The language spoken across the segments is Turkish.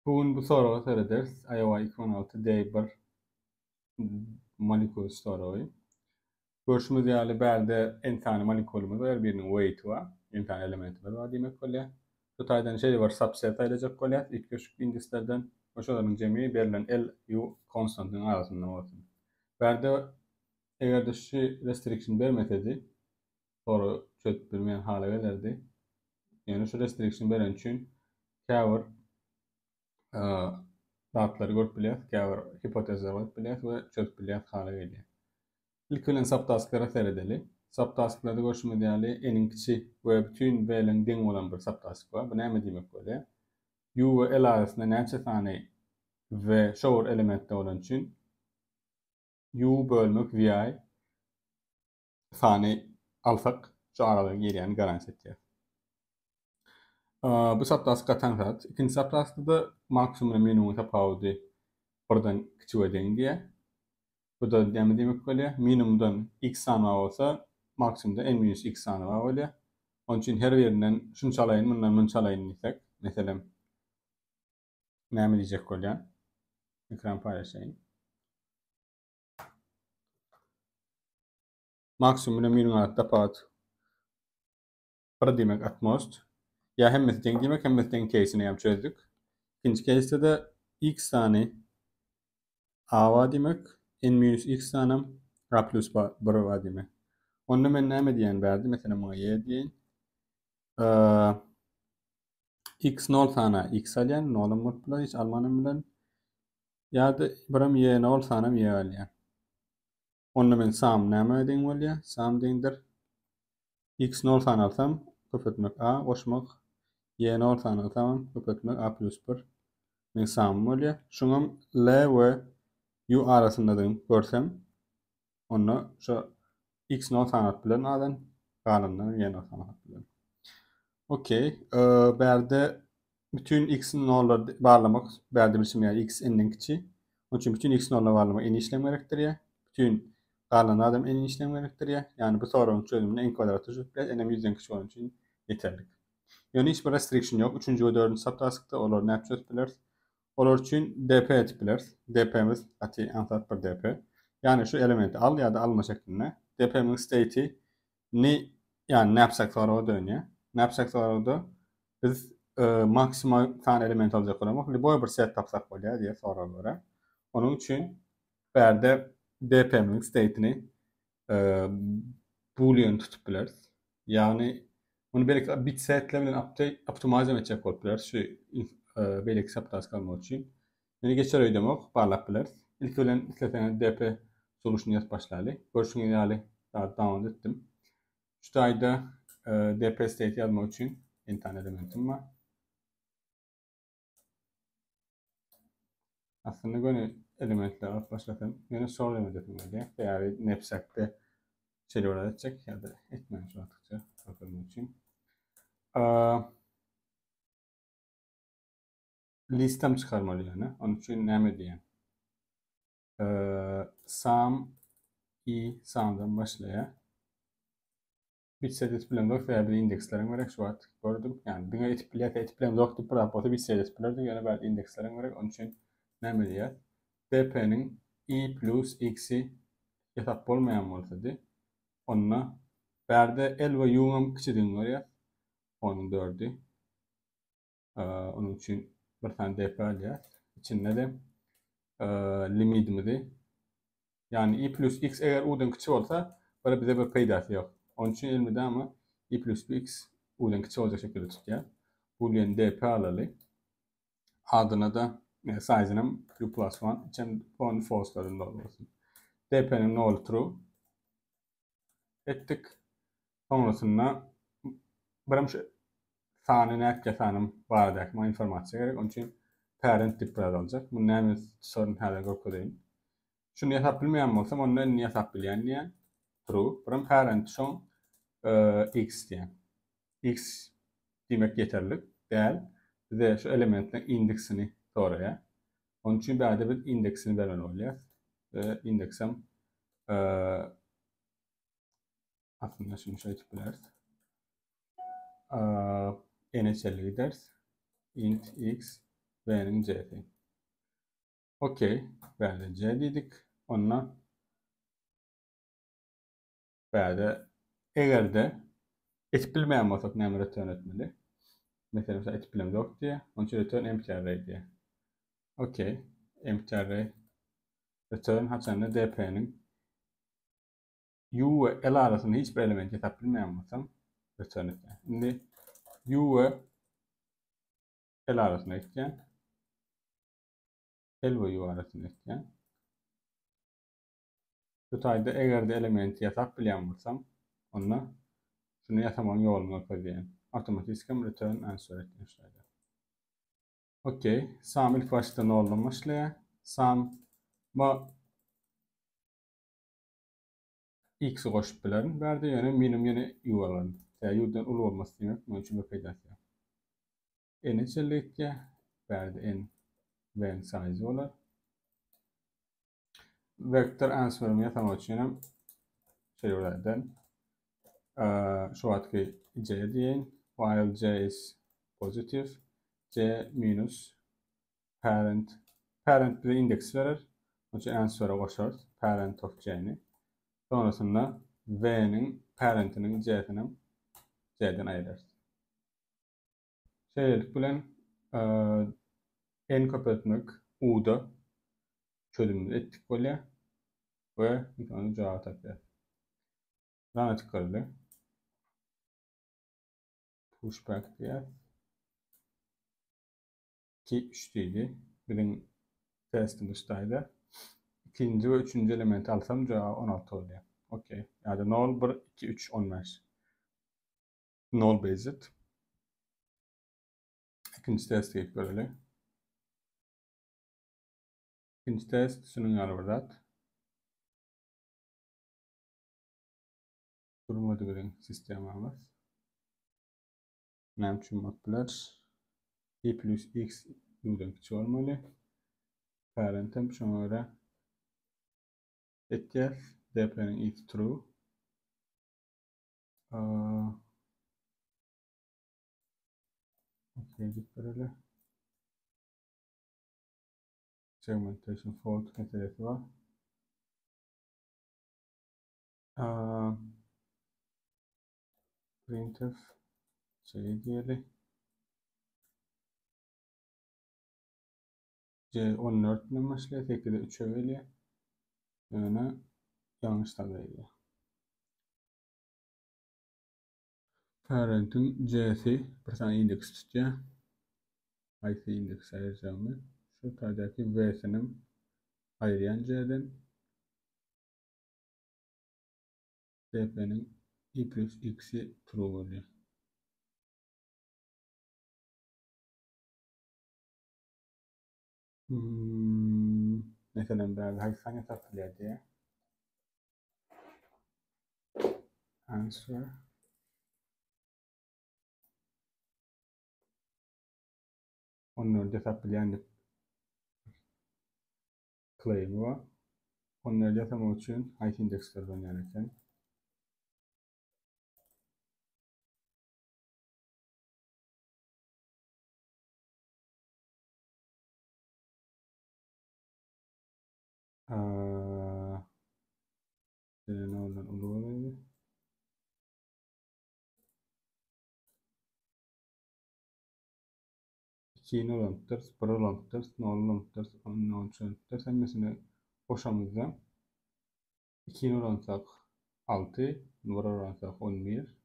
Bugün bu soruga serederiz. Iowa 2016 D1 molekül soruyu. Görüşümüz ýaly bärde entany molekulumuz var, biriniň weight'i bar, entany elementi bar diýmek bolýar. Bu taýdan şey bar, subset aýlajak bolýar, ilk köşük indislerden oşalaryň jem'i berilen L, U konstantynyň arasynda bolsun. Bärde egerde şu restriction bermesedi, soru çözdürmeýän hala gelerdi. Ýani şu restriction beren üçin käbir datlary görüp bilýär, käbir hipotezler goýup bilýär we çözüp bilýär hala gelýär. İlk bilen subtasklara seredeli. Subtasklary görüşmek ýaly eniň kiçi we bütün belen deň bolan bir subtask bar. Bu näme diýmek bolýar? U we L arasynda näçe sany we şowur elementde bolan üçin U bölmek VI sany alsak şu arada gelýän garanti etýär. Bu subtask gatan ikinci subtaskda da maksimum minimum tapawudy birden kiçi we deň diýär. Bu da näme diýmek bolýar? Minimumdan x sany bolsa, maksimumda n-x sany bolýar. Onun üçin her birinden şunçalaýyn, mundan munçalaýyn diýsek, meselem näme diýjek bolýar? Ekran paýlaşaýyn. Maksimumda minimum tapawut bir diýmek atmost. Ya hemmesi deň diýmek, hemmesi deň case'ini ýam çözdük. İkinci case'de de x sany a diýmek, n-x sanam a plus 1 diýmek. Onda men näme diýen berdi? Meselem muňa y diýin. X 0 sana x alýan, 0 multiply hiç almanym bilen. Ýa-da biram y 0 sanam y alýan. Onda men sam näme deň bolýar? Sam deňdir. X 0 sana alsam, köpetmek a, goşmak y 0 sana alsam, köpetmek a plus 1. Men sam bolýar. Şoňam L we U arasyndadyň görsem, onda şu x 0 sana bilen adan galandan y 0 sana bilen. Okey. Bärde bütün x'in nolları barlamak, bärde bir ýaly x n'den kiçi. Onun üçin bütün x nolları barlamak en işlem gerekdirýär. Bütün galan adam en işlem gerekdirýär. Ýani bu soruň çözümine n kvadraty jüpler, n 100den kiçi bolan üçin ýeterli. Ýani hiç bir restriction ýok. 3-nji we 4-nji subtaskda olar näçe çözüpler? Olar üçin dp etipler. dp'miz aty ansat bir dp. Ýani şu elementi al ýa-da alma şeklinde. dp'miň state'i ni ýani näpsak soraga dönýär. Näpsak soragda biz maksimal tan element aljak bolamok, boy bir set tapsak bolýar diýe soraga görä. Onuň üçin bärde dp'miň state'ini boolean tutup bileriz. Ýani onu belki bit setle bilen optimize etjek bolup bileriz şu belki subtask almak üçin. Meni geçer öýdemok barlap bileriz. İlk bilen isleseňiz dp solution ýazyp başlaýly. Görüşüňiz ýaly davam etdim. Şu taýda dp state ýazmak üçin entany elementim var. Aslında göne elementler alıp başlasam, yine soru elementim var diye. Veya nepsakta şeyler olacak ya da etmeyen şu attıkça bakalım için. Listem çıkarmalı yani. Onun için näme diýen? Sam i samdan başlaýar. Bitsedes bilen dok veya bir indeksleriň gerek şu wagt gördüm. Yani diňe etip bilen dok diýip bir rapota bitsedes bilerdi ýa-da bir indeksleriň gerek. Onun için näme diýer? dp'niň i plus x'i ýetap bolmaýan bolsady, onna bärde L we U'ň kiçidiň görýär. Onun 4'ü. Onun için bir tane dp alýar. İçinde de limitimizi yani i plus x eger u'dan kiçi bolsa, bara bize bir peýdasy ýok. Onun için elmide ama i plus x u'dan kiçi boljak şekilde tutýar. Boolean dp alaly. Adyna da size'nym u plus 1, içen on false'larında bolsun. dp'nin null true ettik. Sonrasında birim sany näçe sanym baradaky informasiýa gerek. Onun için parent tip aljak. Bu näme sorun hada görkedeýin. Şunu ýasap bilmeýän bolsam, onda ni ýasap bilýän diýen true. Birim parent şoň x diýen. X diýmek ýeterli däl. Bize şu elementin indeksini soraýar. Onun için bärde bir indeksini bermeli bolýar. Indeksem aslında şunu şöyle tipileriz. NHL'li ders int x V'nin C'si. Okey. Bäde C diýdik. Onunla bäde egerde etip bilmeýän bolsak näme return etmeli? Mesela etip bilemzok diye. Onun için return empty array diye. Okey. Empty array return haçanla dp'nin u ve l arasında hiçbir element etip bilmeýän bolsam return etmeli. Şimdi u ve L arasında etken, L ve U arasında etken. Bu taýda egerde elementi ýasap bilýän bolsam, onda şunu ýasaman ýoluny öpedýän. Automatiskem return answer etýän şeýle. Okey. Sam ilk başta noldan başlaýar. Sam ma x'i goşup bilerin. Berde ýöne minimum ýene U alan. U'dan uly bolmasy demek, men üçin öpeýär. N'i çellikde berde n V'nin size bolar. Vector answer'ımı ýasamak üçin şeýlerden şu wagtky C diýen, while C is positive, C minus parent. Parent bize indeks verir. Onun için answer'a goşar parent of C'ni. Sonrasında V'nin parentinin C'sini C'den aýrar. Şeýlelik bilen n köpeltmek U'da çözümünü etdik bolýar we ýa-ni jogap tapýar. Run etyklerle pushback diýär. 2-3 diýdi. Birin testin dışdaýda. İkinci ve üçüncü elementi alsam jogap 16 bolýar. Okey. Ýa-da 0, 1, 2, 3, 15. 0 based. İkinci testi görelim. İkinci test şunun ýaly birzat. Durmady bilen sistemamiz. Näme üçin bolýar? I plus x U'dan kiçik bolmaly. Parentim şoňa görä etýär. dp'nin is true. Okey, git böyle. Segmentation fault meselesi var. Printf şey diyelim. C14 ile başlıyor. Tekrar 3'e veriyor. Yani yanlış tablayla. Parent'in C'si bir tane indeks tutuyor. IC indeks ayıracağımı. Şu taydaki V'sinin ayırayan C'den dp'nin i plus x'i true oluyor. Mesela ben hangi takılıyor diye. Answer. Onları da hesaplayan claim var. Onları yapamak için height indekslerden yanarken oradan uluyor. İki nolantıdır, sıfır olantıdır, nolantıdır, nolantıdır. Sen mesela koşamızda 2 oransak 6, numar oransak 11,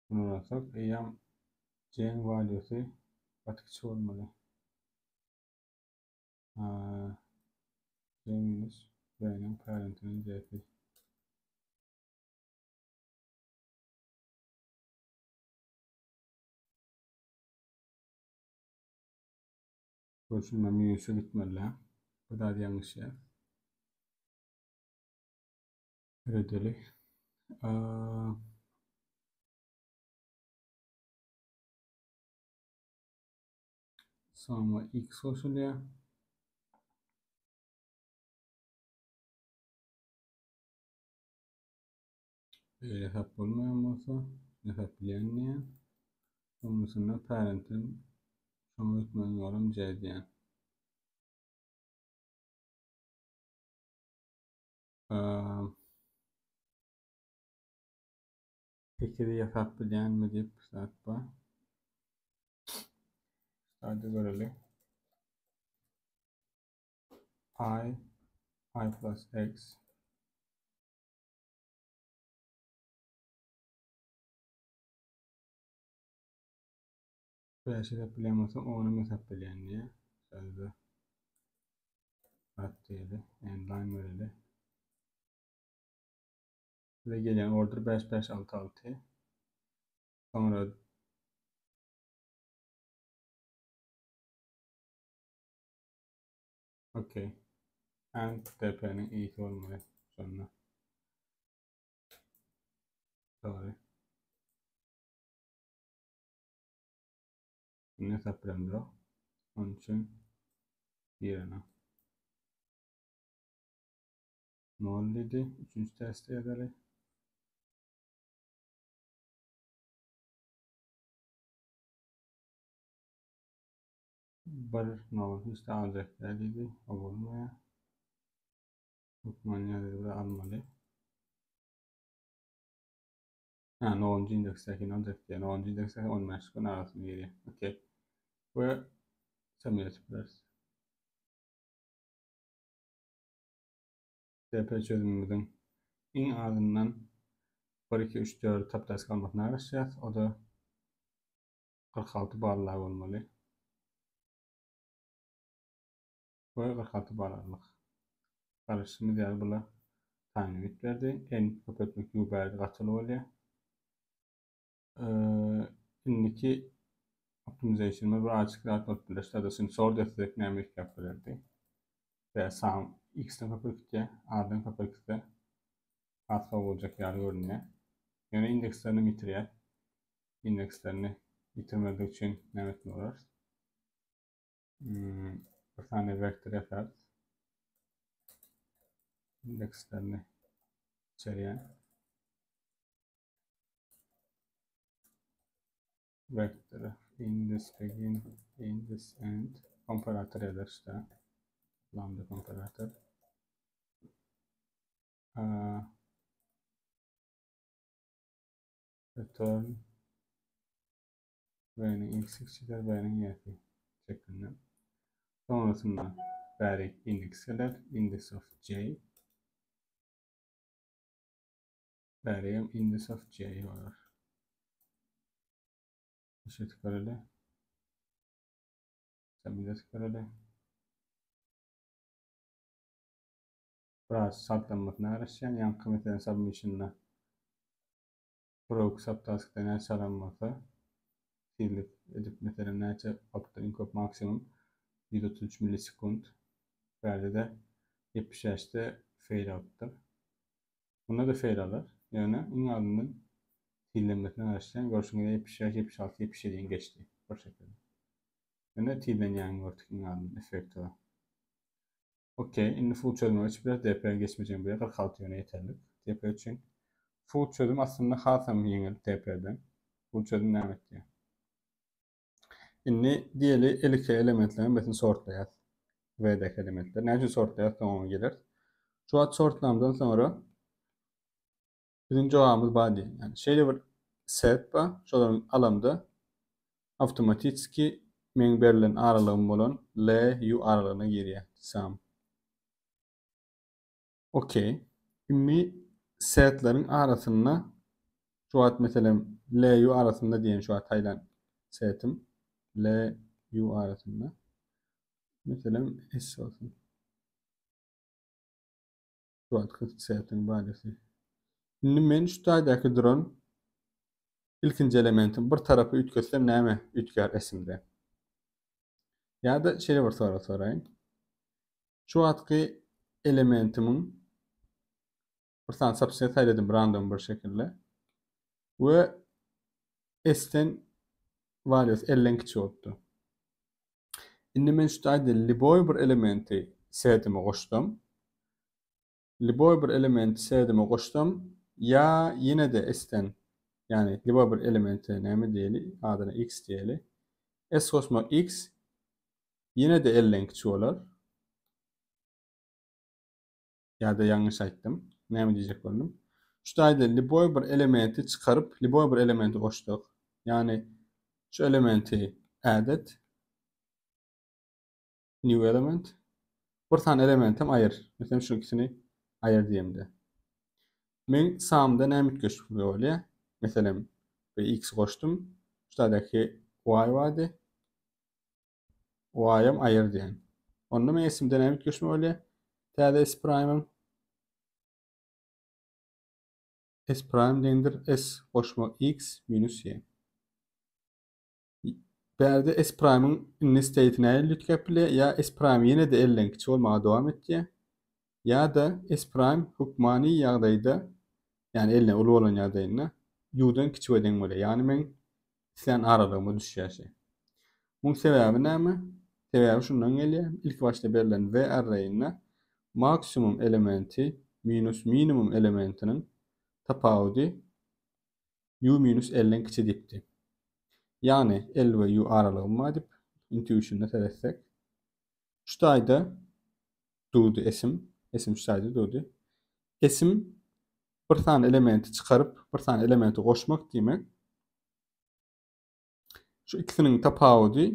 bunu oransak eyyam C'nin valuesi batıkçı olmalı. C minus B'nin parentinin C'si. Görüşünme minus'u gitmeli. Bu da yanlış yer. Redeli. Sonra x koşuluyor. Böyle hesap olmayan olsa hesap bilenliğe. Sonrasında parentin Öğretmen yorum C diyen. Fikri yapıp bilen mi deyip satpa. Hadi görelim. I plus X Beşi hesaplayamasın, onu hesaplayan diye. Sözde at diyelim. Endline verelim. Ve gelen order 5 5 6 6. Sonra okey. And TP'nin ilk olmalı sonra. Doğru. Bunu hesaplayalım da. Onun için yerine. Ne oldu? Üçüncü testi edelim. Bir nol hiç de alacak dedi. O olmuyor. Hukmanya dedi de almalı. Ha, ne 10. indeksteki ne olacak diye. Ne 10. indeksteki 10 meşgul arasını geriye. Okey. Ve samimiyet yapıyoruz. DP çözümümüzün en ardından 1 2 3 4 taptas kalmasına arayacağız. O da 46 barlar olmalı. Ve 46 barlarlık. Karışımı diğer bula tayin etberdi. En köpetmek yuberdi katılı oluyor. İndiki optimization'ı bir açık rahat birleşti. Adasını sort etsek ne emek yapılırdı. Ve sam x'ten köpekte, a'dan köpekte arka olacak yer görünüyor. Yani indekslerini bitiriyor. İndekslerini bitirmedik için ne yapıyorlar? Bir tane vektör yapar. İndekslerini içeriye. Vektör in this begin, in this end. Komparatör eder işte. Lambda komparatör. Return V'nin x eşittir V'nin y'si şeklinde. Sonrasında bari indeksler index of j bari index of j var. Eşit kareli sabit kareli biraz saptanmasına araştıran yankı mesela submission'la proc subtask denen saranması fiillik edip mesela neyse output incop maksimum 133 milisekund verdi de 75'te fail out'tur. Buna da fail alır. Yani en ardından tillenmesine araştıran görsün 75, 76, 77'in geçti. Bu şekilde. Yani tillenyen gördük en ardından efekti var. Okey. Şimdi full çözüm için biraz DP'ye geçmeyeceğim buraya. 46 yöne yeterli. DP için. Full çözüm aslında hasam yengil DP'den. Full çözüm ne demek diye. Şimdi diğeri elike elementlerin betini sortlayat. V'deki elementler. Ne için sortlayat tamamı gelir. Şu an sortlamdan sonra bizim cevabımız badi. Yani şeyde bir set var. Şoların alamda avtomatikki men berilen aralığım bolan L, U aralığına giriyor. Sam. Okey. Şimdi setlerin arasında şu an mesela L, U arasında diyen şu an Tayland setim. L, U arasında. Mesela S olsun. Şu an setin badesi. Şimdi men şu taydaki drone ilkinci elementin bir tarafı ütkösem näme ütkär esimde. Ya da şey var sorayım. Şu atki elementimin bir tane subset ayladım random bir şekilde. Ve S'ten values 50 kiçi oldu. Şimdi men şu tayda liboy bir elementi setime koştum. Liboy bir elementi setime koştum. Ya yine de S'ten yani liboy bir elementi näme diýeli? Adına x diýeli. S koşma X yine de L'den kiçik olar. Ya da yanlış aytdım. Näme diyecek boldum? Şu aýda liboy bir elementi çıkarıp liboy bir elementi koşduk. Yani şu elementi added new element. Bir tane elementim ayır. Mesela şu ikisini ayır diýemde. Men samda näme köşüp bolýar? Mesela bir x koşdum. Şuradaki y wady. Y'ym ayır diýen. Onda men esimde näme köşüp bolýar? Täze s prime'ym s prime dendir s koşma x minus y. Berde S prime'ın inne state'ine lütkeple ya S prime yine de L'den kiçik olmağa devam etdi ya da S prime hukmani ýagdaýda yani L'den uly bolan ýagdaýynda U'dan kiçik eden bolýar. Yani men sen aralygymy düşýärşi. Muň sebäbi näme? Sebäbi şundan gelýär. İlk başda berilen V array'yna maksimum elementi minus minimum elementinin tapawudy U minus L'den kiçik dipdi. Yani L ve U aralygyny dip intuition'da teretsek. Şu taýda duýdy esim şu taýda duýdy. Esim bir tane elementi çıkarıp bir tane elementi koşmak diýmek. Şu ikisinin tapawudy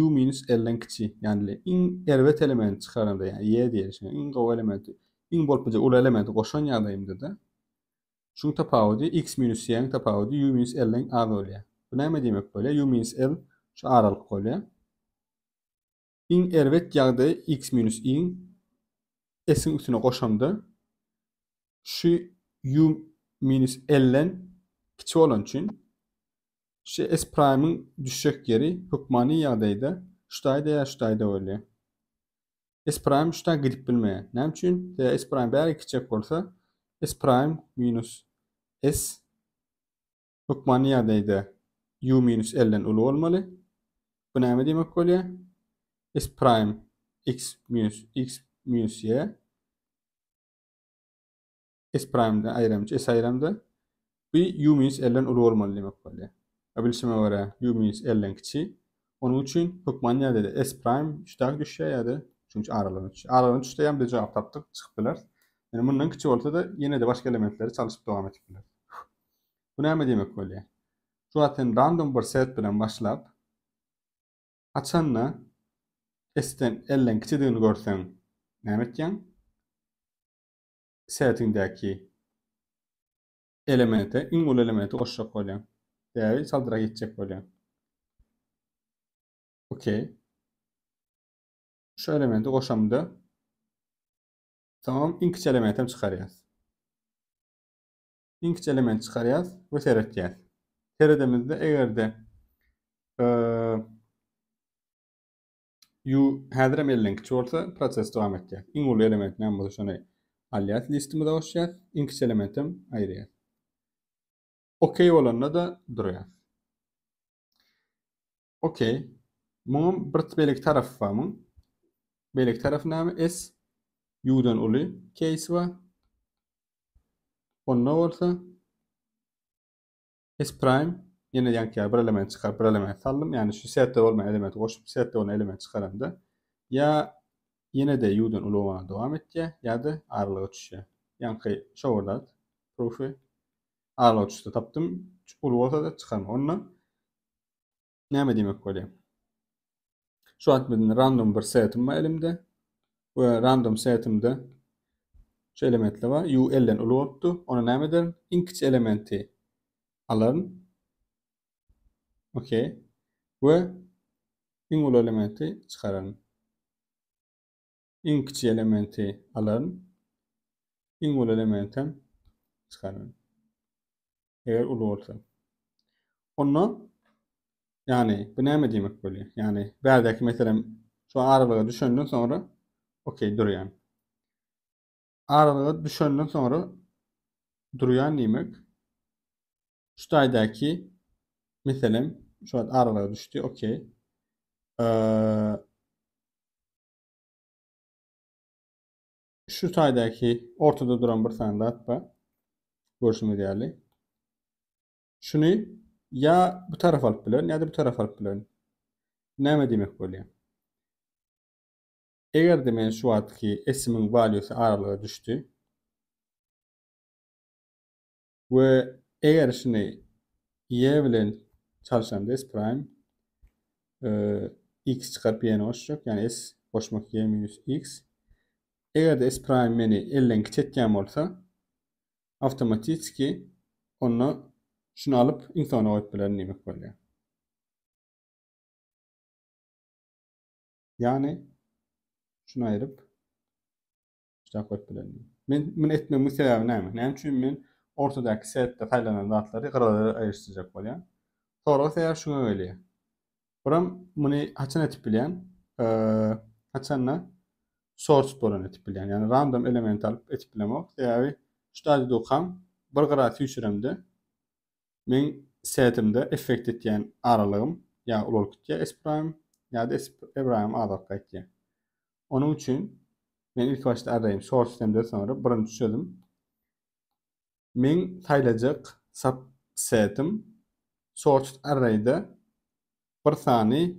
U minus L'den kiçi. Yani in erwet elementi çıkaranda yani Y diýelim. In gowy elementi, in bolupja uly elementi koşan ýagdaýymda da şuň tapawudy X minus Y'ň tapawudy U minus L'den az bolýar. Bu näme diýmek bolýar? U minus L şu aralyk bolýar. In erwet ýagdaý X minus in S'in üstüne koşanda şu U minus L'den kiçik olan üçin şu S prime'ın düşecek yeri hukmani ýagdaýda şu taýda ya şu taýda bolýar. S prime şu taýda gidip bilmeýär. Näme üçin? S prime bäri kiçik bolsa S prime minus S hukmani ýagdaýda U minus L'den uly bolmaly. Bu näme diýmek bolýar? S prime X minus Y S prime'da aýramçy S aýramda bir U minus L'den uly bolmaly demek bolýar. Bilişime göre U minus L'den kiçi. Onun üçin hukman ýerde S prime şudak düşýär ýa-da çünki aralygy. Aralygy düşýär de jogap tapdyk çykypdylar. Yani bundan kiçik bolsa da ýene de başga elementleri çalışyp dowam etipdiler. Bu näme demek bolýar? Şu atyn random bir set bilen başlap açanna S'den L'den kiçigini görseň näme etýän? Setindäki elemente, in ul elementi goşjak bolýan. Däri saldyra geçecek bolýan. Okey. Şu elementi goşamda tamam in kiçik elementim çıkarýas. In kiçik element çıkarýas we seretýäs. Seredemizde egerde U häzirem L'den kiçik bolsa proses dowam etýär. In ul element näme bolsa şonu alýas listime de goşýas, in kiçik elementim aýrýas. Okey bolanna da durýar. Okey. Muňa bir belik tarafy barmy? Belik taraf näme? S U'dan uly case wa. Onda bolsa S prime ýene ýanky bir element çıkar, bir element saldym. Yani şu setde bolmayan elementi goşup setde bolan element çıkaranda ya ýene de U'dan uly bolmagy dowam etýär ýa-da aralyga düşýär. Ýanky şowurdat proofy aralyga düşdi tapdym. Uly bolsa da çıkarma. Onda näme diýmek bolýar? Şu an benim random bir setim var elimde. Bu random setimde şu elementler var. U L'den uly bolupdy. Ona näme ederim? In kiçik elementi alaryn. Okey. Ve in uly elementi çıkararyn. In kiçik elementi alaryn. In uly elementim çıkararyn. Eger uly bolsa. Onda yani bu näme diýmek bolýar? Yani bärdäki meselem şu aralyga düşenden sonra okey durýan. Aralyga düşenden sonra durýan diýmek şu taýdaki meselem şu an aralyga düşdi, okey. Şu taýdaki ortada duran bir tane dat bar. Görüşme diýerli. Şunu ya bu taraf alyp bilen ya da bu taraf alyp bilen. Näme demek bolýar? Eger de men şu wagtky s'imiň valuesy aralyga düşdi we eger şunu y bilen çalışanda s prime x çıkarıp y'ne koşacak. Yani s koşmak y minus x. Eger de s prime meni elden kiçetken bolsa awtomatikki onu şunu alıp insana koyup bilen demek bolýar. Yani şunu ayırıp şuna koyup bilen. Men etmemiň sebebi näme? Näme üçin men ortadaky setde taýlanan zatlary gyralara aýyrşdyrjak bolýar. Sonra sebäp şuňa gelýär. Buram muny haçan etip bilýän? Haçanla source bolan etip bilýän. Yani random element alıp etip bilemok. Sebäbi şu taýda dokam bir gyra tüýşüremde men setimde effekt etýän aralygym ya ululuk ya s prime ya da s prime azat gaýtdy. Onun üçin men ilk başta arayayım source sistemden sonra birinci çözüm. Men taýlajak subsetim source array'da bir sany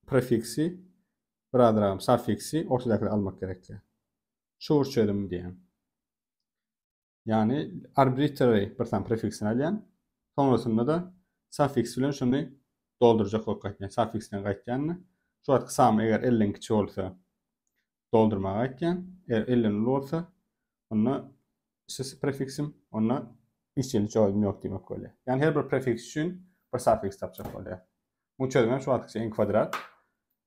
prefiksi bir adragam suffiksi ortadakyny almak gerekli. Şu çözüm diýen. Yani arbitrary bir sany prefiksini alýan. Sonrasında da suffix bilen şunu doldurjak bolýar. Yani suffixden gaýtýanyny. Şu wagt sam eger 50 kiçi bolsa doldurmaga gaýtýan. Eger 50 ulu bolsa onu şeýle prefiksim ona işçilik jogum ýok demek bolýar. Yani her bir prefiks üçin bir suffix tapjak bolýar. Bu çözüm şu wagtça n kvadrat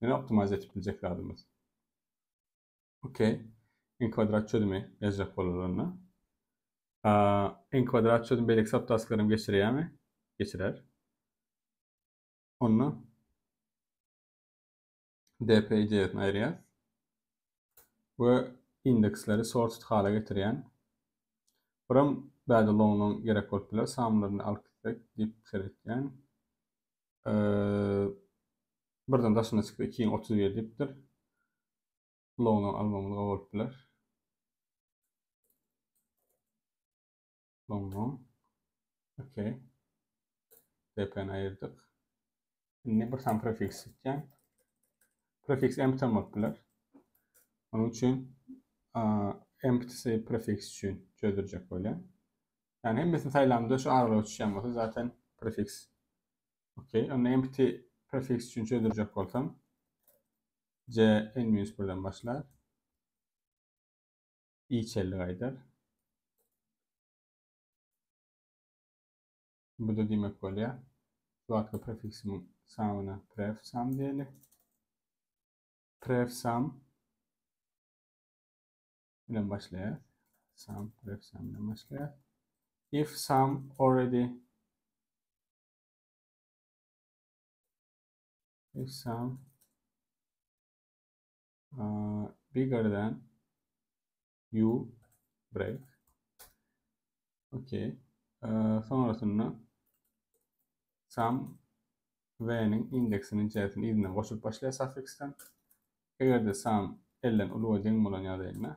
meni optimize etip biljek radymyz. Okey. N kvadrat çözümi ýazjak bolarlar. N kvadrat çözüm beýle saptaslarym geçirýärmi? Geçirer. Onu dpj aýrýar. We indeksleri sorted hala getirýän. Buram bäde longyň gerek bolup biler. Samlaryny alyp dip seretýän. Birden daşyna çykdy 2031 dipdir. Longyň almamyny bolup biler. Longyň. Okey. dp'ni aýyrdyk. Indi bir sam prefiks etýän. Prefiks empty bolup biler. Onun üçin empty prefiks üçin çözdürjek bolýar. Yani hemmesini taýlamda şu aralyga düşýän bolsa zaten prefiks. Okey. Onu empty prefiks üçin çözdürjek bolsam c n-1'den başlar. i çelli gaýdar. Bu da demek bolýar. Bu wagtda prefiksimin samyna pref sam diýeli. Pref sam bilen başlaýar. Sam pref sam bilen başlaýar. If sum already bigger than you break. Okay. Sonrasında sum v'nin indeksinin içerisinde izinden koşup başlaýar suffixten. Eger de sum 50'den uluğa deň bolan ýagdaýynda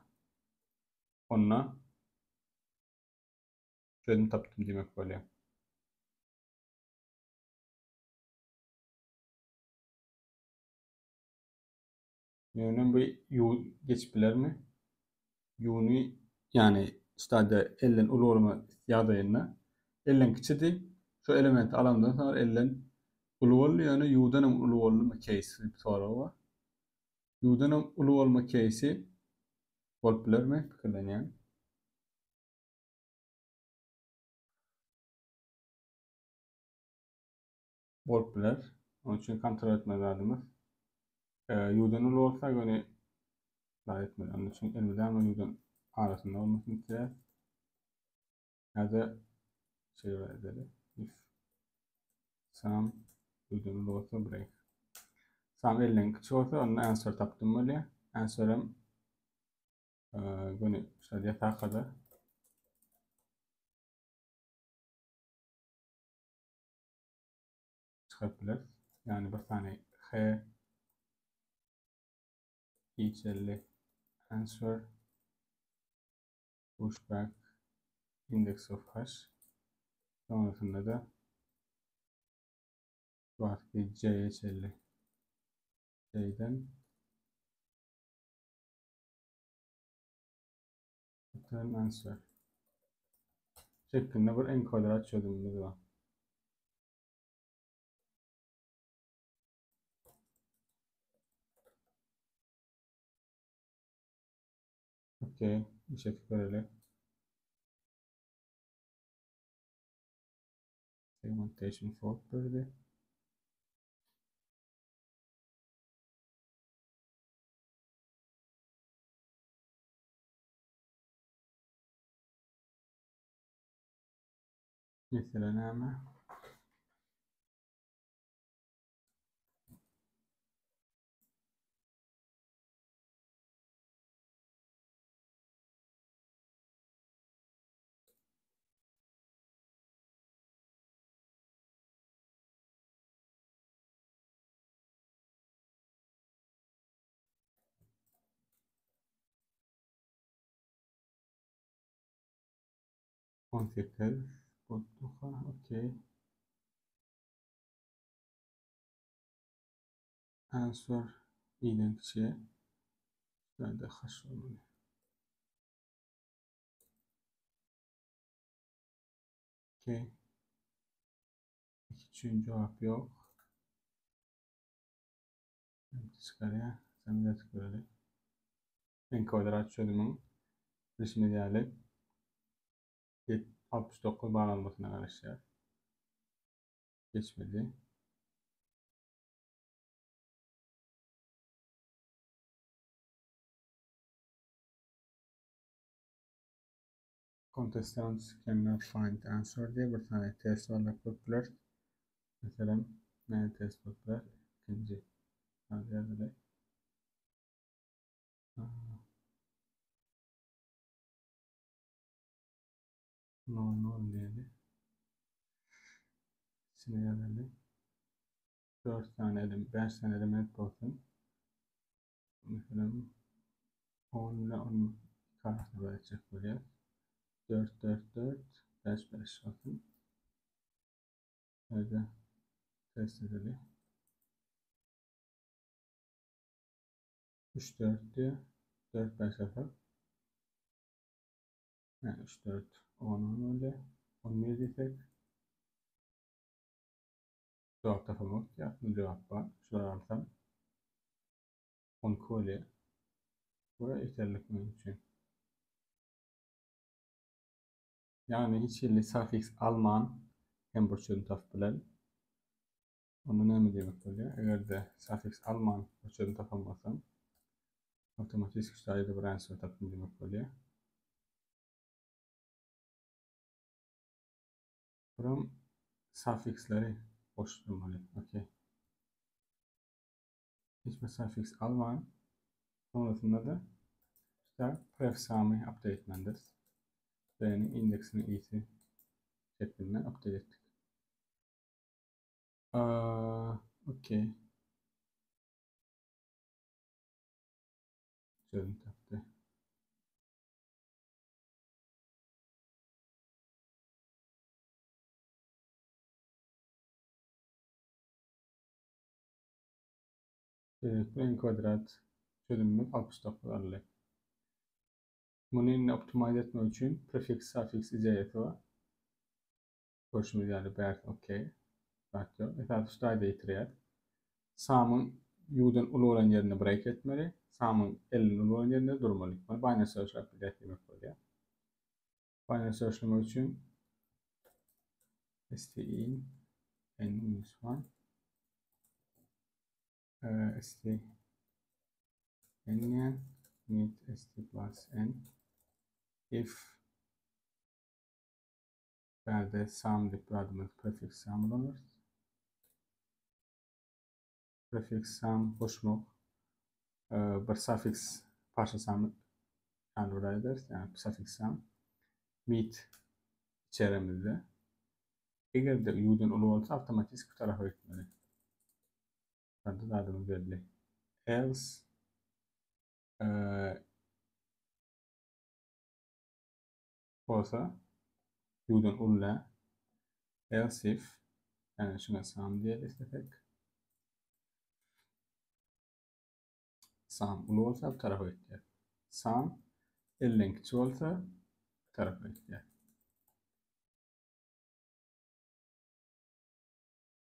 onna çözüm tapdym demek bolýar. Yani bu u geçip bilermi? U'nu yani stade 50'den ulu olma ýagdaýynda 50'den kiçidi şu elementi alandan sonra 50'den ulu bolýar ýani u'dan ulu bolma case soragy bar. U'dan ulu bolma case'i bolup bilermi? Pikirlenýär. Bolup biler. Onun üçin kontrol etme zadymyz. U'dan ulu bolsa göni daha etmeli. Onun üçin elmeden we u'dan arasynda bolmasyny isleýär. Ýa-da şey edeli. If sum u'dan ulu bolsa break. Sum 50'den kiçi bolsa onu answer tapdym bolýar. Answerem göni şeýle ýatakada çıkıp biler. Yani bir tane h i50 answer pushback index of hash sonrasında da vakti C'ye çelli. C'den return answer şeklinde bir enkodlar çözümümüz var. Okey. İşe tıklayalım. Segmentation fault böyle. Mesela ne ama? Configure. Okey. Answer identity. Şöyle haş olmalı. Okey. İkinci cevap yok. Çıkarıya. Sen de tıklayalım. Enkodlar çözümün dışını diyelim. 69 bağlanmasına arkadaşlar. Geçmedi. Contestants cannot find answer diye bir tane test var yaptılar. Mesela ne test yaptılar? İkinci. Hadi hadi. No diyelim. İçine yazalım. 4 tane elim, 5 tane element olsun. Mesela 10 ile 10 karşısına bırakacak buraya. 4, 4, 4, 5, 5 olsun. Öyle test edelim. 3, 4 diyor. 4, 5 yapalım. Yani 3, 4, 10 öyle. 11 diyecek. Cevap yapalım. Yaptığım cevap var. Şuraya alsam. 10 kolye. Buraya yeterlik mümkün. Yani hiç illi suffix alman hem burçunu taf bilen. Onu ne demek oluyor? Eğer de suffix alman burçunu tapamazsam otomatik şüpheli bir answer tapım demek oluyor. Buram suffixleri boş durmalı. Okey. Hiçbir suffix alman. Sonrasında da işte prefix'imi update etmeliyiz. Benim indeksini iyisi şeklinde update ettik. Okey. Çözüm taptı. En kvadrat çözümümüz 69 aralıq. Bunu optimize etmek için prefix, suffix icayeti var. Koşumuz yani Bert, okey. Bakıyor. Mesela şurada itirer. Sam'ın U'dan ulu olan yerine break etmeli. Sam'ın elinin ulu olan yerine durmalı. Binary search applikat demek oluyor. Binary searchlemek için STIN N-1 ST N meet ST plus N if Berde sum deployment prefix sum olur. Prefix sum boşluk bir suffix parça sum handle eder. Yani suffix sum meet içerimizde. Eğer de U'dan ulu olsa otomatik bu tarafa gitmeli. Adı adımız belli. Else olsa U'dan ulu else if Yani şuna sam diye istesek. Sam ulu olsa bu tarafa gidecek. Sam 50'den küçük olsa bu tarafa gidecek.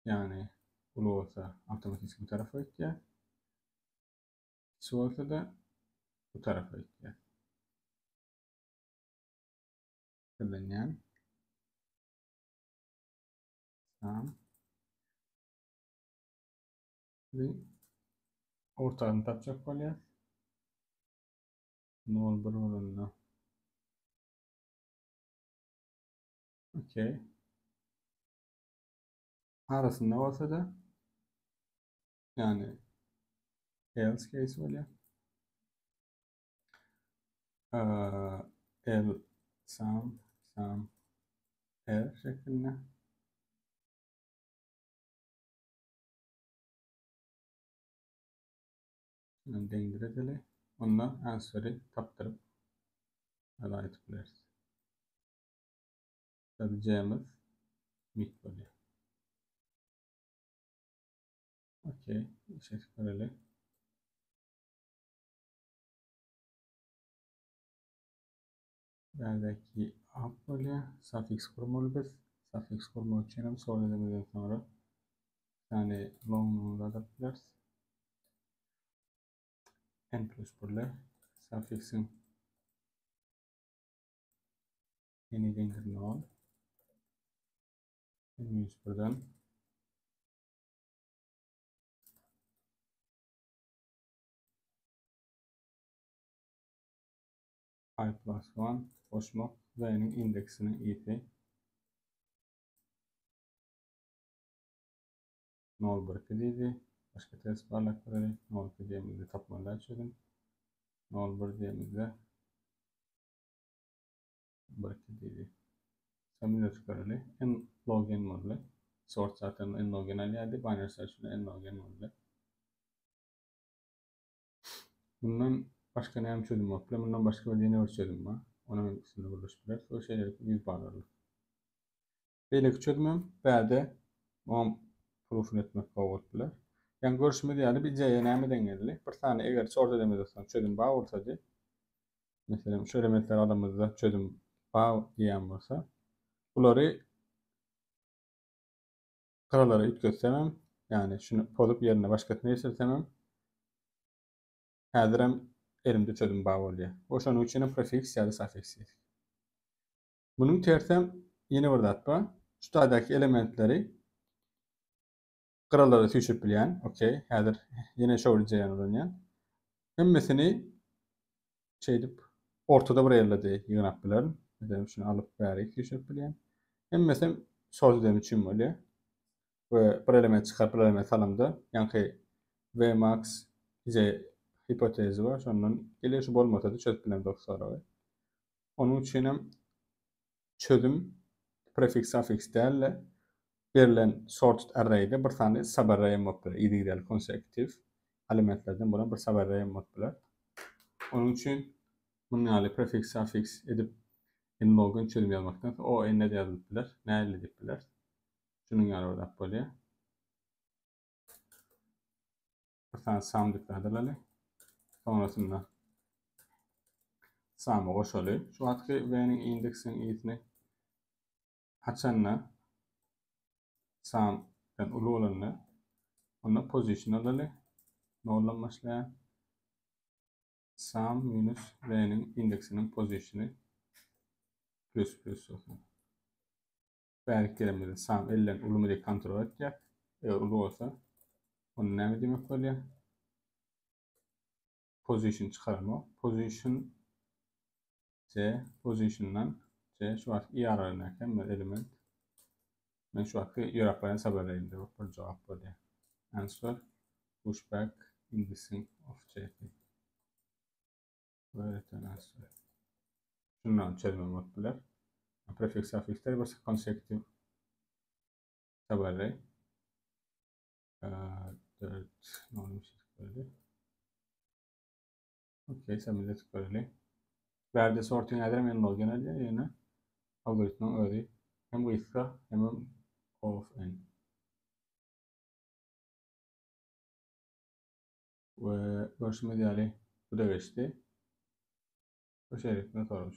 Yani ulu olsa otomatik bu tarafa gidecek. Küçük olsa da bu tarafa gidecek. Yani sam bir ortadan tapacak oluyor. 0 1 oranına. Okey. Arasında olsa da yani else case oluyor. El sam el şeklinde. Şunu değindirelim. Ondan answer'ı taptırıp right biliriz. Tabii C'miz mid oluyor. Okey. İşe böyle. Buradaki up oluyor. Suffix kurmalı biz. Suffix kurmak için hem söylemeden sonra yani long numara da biliriz. N plus böyle. Suffix'in yeni denir null. N100 buradan. I plus 1 koşmak V'nin indeksinin iyisi. Null bırakıdıydı. Başka test parlakları. Null dediğimizde tapmalar çözün. Null dediğimizde bırakıdıydı. Samimiyet çıkarılı. En login modlu. Sort zaten en login alıydı. Binary search'ın en login modlu. Bundan başka ne çözüm var? Bundan başka bir ne çözüm var? Ona ben ikisini buluşturuyor. O şeyleri yüz bağlarlı. Böyle çözümüm. Berde o proof'un etmek kavuttular. Yani görüşmedi yani bir C'ye neyme geldi. Bir tane eğer sort edemezsen çözüm bağ ortada. Mesela şöyle metler adamızda çözüm bağ diyen varsa bunları karalara yüklesem yani şunu bulup yerine başkasını değiştirsem hədirəm elimde çözüm bağ oluyor. Oşanın için prefix ya da suffix. Bunun tersem yeni bir datba. Şu tadaki elementleri karalara tüşüp bilen. Okey. Hədir yine şöyle olanyan. Hemmesini şeydip ortada bir yerlerde yığınap bilen. Mesela şunu alıp bari tüşüp bilen. Hemmesini sort edem için oluyor. Ve bir element çıkar bir element alımda. Yani Vmax bize hipotezi var. Sonundan geliyor şu bol metodu çözüp bilen doktora var. Onun için hem çözüm prefix suffix değerle verilen sorted array'de bir tane subarray modları ideal consecutive elementlerden buna bir subarray modları. Onun için bunun hali prefix suffix edip en login çözüm yazmaktan o en ne yazıldılar, ne elde ediptiler. Şunun yanı orada böyle. Bir tane sum diktadılar. Sonrasında sum'ı koşalı. Şu atkı V'nin indeksin iyisini açanla sum'dan ulu olanla ona position alalım. Noldan başlayan sum minus V'nin indeksinin position'ı plus olsun. Verdiklerimizi sum 50'den ulu mu diye kontrol edecek. Eğer ulu olsa onun ne demek oluyor? Position çıkarma. Position C. Position'dan C. Şu an i ararlarken ben element ben şu an European haberlerinde bir cevap oluyor. Answer pushback indexing of CP. Böyle answer. Şundan çözme modlar. Prefix suffixler var consecutive haberler. 4 normal böyle. Okey, samimiyet böyle. Verde sorting ederim en login eder yani algoritma öyle. Hem bu iska hem of n. ve görüşmek dileğiyle. Bu da geçti. Hoşçakalın. Ne sorun?